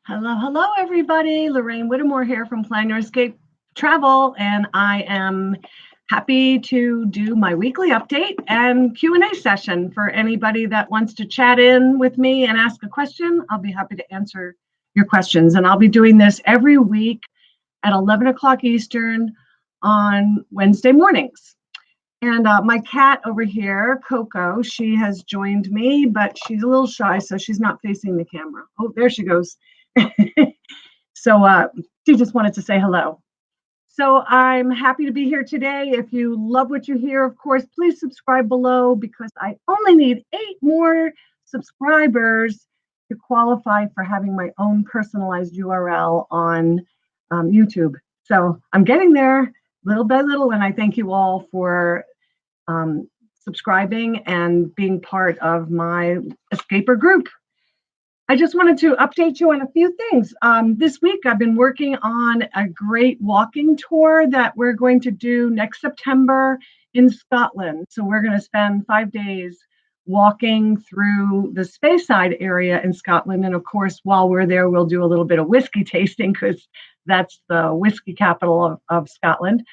Hello, hello, everybody. Lorraine Whittemore here from PlanUrEscape Travel, and I am happy to do my weekly update and Q&A session for anybody that wants to chat in with me and ask a question. I'll be happy to answer your questions, and I'll be doing this every week at 11 o'clock Eastern on Wednesday mornings. And my cat over here, Coco, she has joined me, but she's a little shy, so she's not facing the camera. Oh, there she goes. So she just wanted to say hello. So I'm happy to be here today. If you love what you hear, of course, please subscribe below because I only need 8 more subscribers to qualify for having my own personalized URL on YouTube. So I'm getting there little by little, and I thank you all for subscribing and being part of my Escaper group. I just wanted to update you on a few things. This week, I've been working on a great walking tour that we're going to do next September in Scotland. So we're going to spend 5 days walking through the Speyside area in Scotland. And of course, while we're there, we'll do a little bit of whiskey tasting because that's the whiskey capital of Scotland.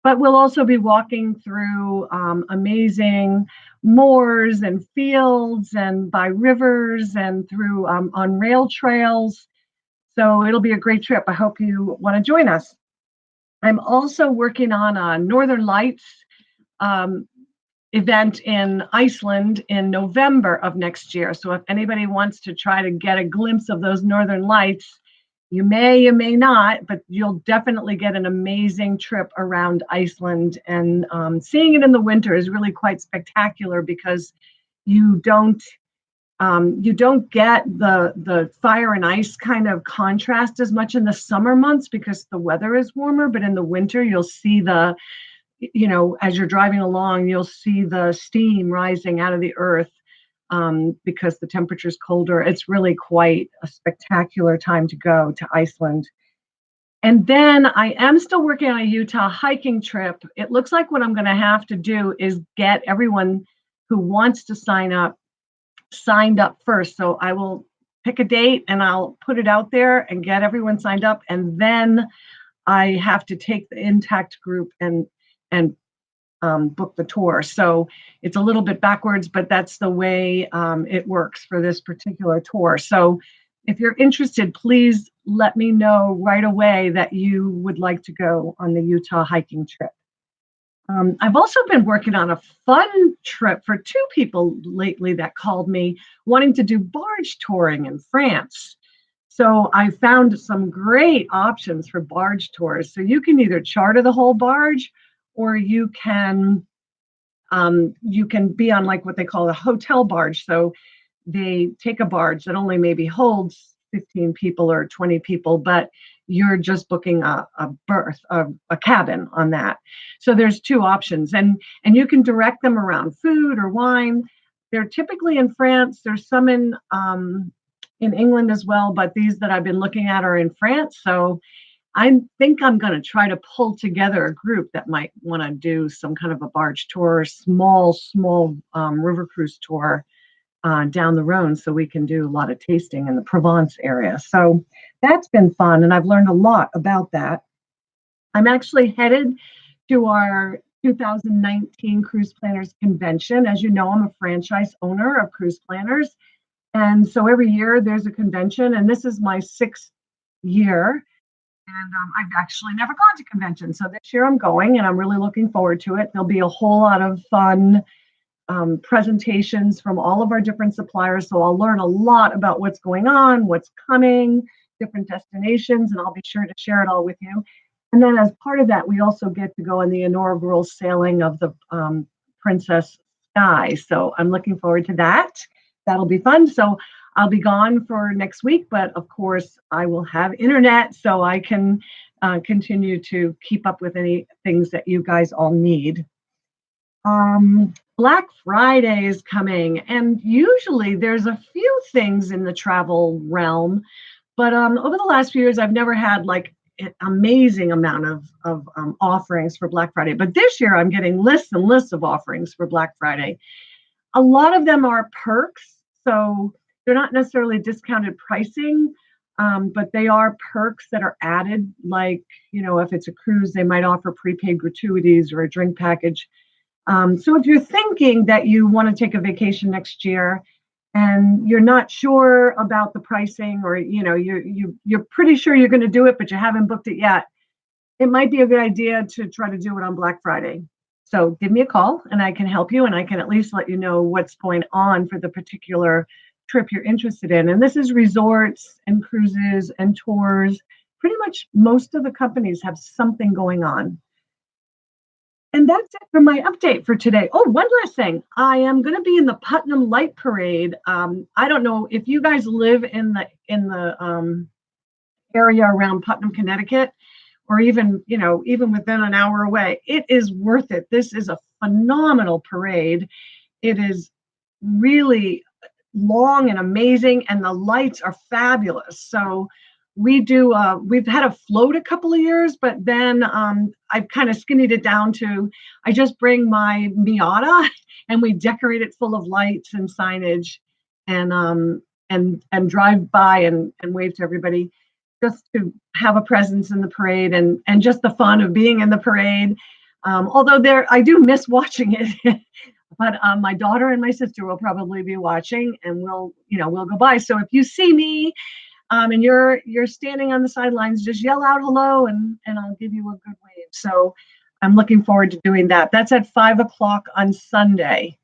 But we'll also be walking through amazing moors and fields and by rivers and through on rail trails. So it'll be a great trip. I hope you want to join us. I'm also working on a Northern Lights event in Iceland in November of next year. So if anybody wants to try to get a glimpse of those Northern Lights, you may not, but you'll definitely get an amazing trip around Iceland. And seeing it in the winter is really quite spectacular because you don't get the fire and ice kind of contrast as much in the summer months because the weather is warmer. But in the winter, you'll see as you're driving along, you'll see the steam rising out of the earth. Because the temperature is colder. It's really quite a spectacular time to go to Iceland. And then I am still working on a Utah hiking trip. It looks like what I'm going to have to do is get everyone who wants to sign up signed up first. So I will pick a date and I'll put it out there and get everyone signed up. And then I have to take the intact group and book the tour. So it's a little bit backwards, but that's the way it works for this particular tour. So if you're interested, please let me know right away that you would like to go on the Utah hiking trip. I've also been working on a fun trip for 2 people lately that called me wanting to do barge touring in France. So I found some great options for barge tours. So you can either charter the whole barge or you can be on like what they call a hotel barge. So they take a barge that only maybe holds 15 people or 20 people, but you're just booking a berth, a cabin on that. So there's 2 options, and you can direct them around food or wine. They're typically in France. There's some in England as well, but these that I've been looking at are in France. So I think I'm going to try to pull together a group that might want to do some kind of a barge tour, small river cruise tour down the Rhone, so we can do a lot of tasting in the Provence area. So that's been fun, and I've learned a lot about that. I'm actually headed to our 2019 Cruise Planners Convention. As you know, I'm a franchise owner of Cruise Planners, and so every year there's a convention, and this is my 6th year. And I've actually never gone to conventions. So this year I'm going and I'm really looking forward to it. There'll be a whole lot of fun presentations from all of our different suppliers. So I'll learn a lot about what's going on, what's coming, different destinations, and I'll be sure to share it all with you. And then as part of that, we also get to go on the inaugural sailing of the Princess Sky. So I'm looking forward to that. That'll be fun. So I'll be gone for next week, but of course I will have internet so I can continue to keep up with any things that you guys all need. Black Friday is coming, and usually there's a few things in the travel realm, but over the last few years, I've never had like an amazing amount of offerings for Black Friday. But this year I'm getting lists and lists of offerings for Black Friday. A lot of them are perks, so they're not necessarily discounted pricing, But they are perks that are added, like, if it's a cruise, they might offer prepaid gratuities or a drink package. So if you're thinking that you want to take a vacation next year and you're not sure about the pricing, or you're pretty sure you're going to do it, but you haven't booked it yet, it might be a good idea to try to do it on Black Friday. So give me a call and I can help you, and I can at least let you know what's going on for the particular trip you're interested in. And this is resorts and cruises and tours. Pretty much most of the companies have something going on. And that's it for my update for today. Oh, one last thing. I am going to be in the Putnam Light Parade. I don't know if you guys live in the area around Putnam, Connecticut, or even within an hour away. It is worth it. This is a phenomenal parade. It is really long and amazing, and the lights are fabulous. So we've had a float a couple of years, but then I've kind of skinnied it down to, I just bring my Miata and we decorate it full of lights and signage, and drive by and wave to everybody, just to have a presence in the parade, and just the fun of being in the parade. Although I do miss watching it, but my daughter and my sister will probably be watching, and we'll go by. So if you see me, and you're standing on the sidelines, just yell out hello, and I'll give you a good wave. So I'm looking forward to doing that. That's at 5:00 on Sunday.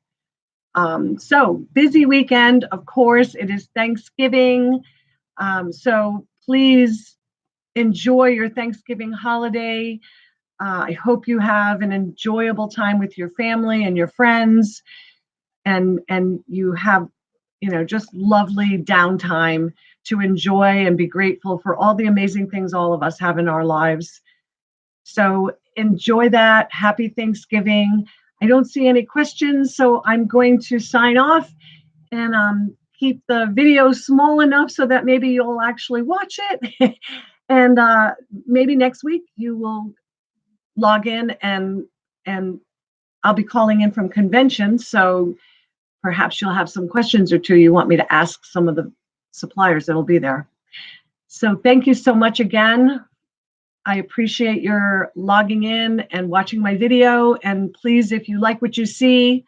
So busy weekend, of course. It is Thanksgiving. So please enjoy your Thanksgiving holiday. I hope you have an enjoyable time with your family and your friends, and you have, just lovely downtime to enjoy and be grateful for all the amazing things all of us have in our lives. So enjoy that. Happy Thanksgiving. I don't see any questions, so I'm going to sign off and keep the video small enough so that maybe you'll actually watch it. And maybe next week you will log in, and I'll be calling in from convention. So perhaps you'll have some questions or two you want me to ask some of the suppliers that'll be there. So thank you so much again. I appreciate your logging in and watching my video. And please, if you like what you see,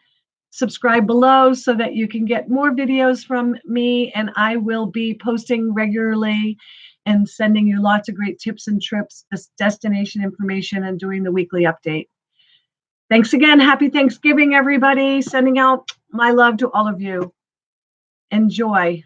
subscribe below so that you can get more videos from me. And I will be posting regularly and sending you lots of great tips and trips, destination information, and doing the weekly update. Thanks again. Happy Thanksgiving, everybody. Sending out my love to all of you. Enjoy.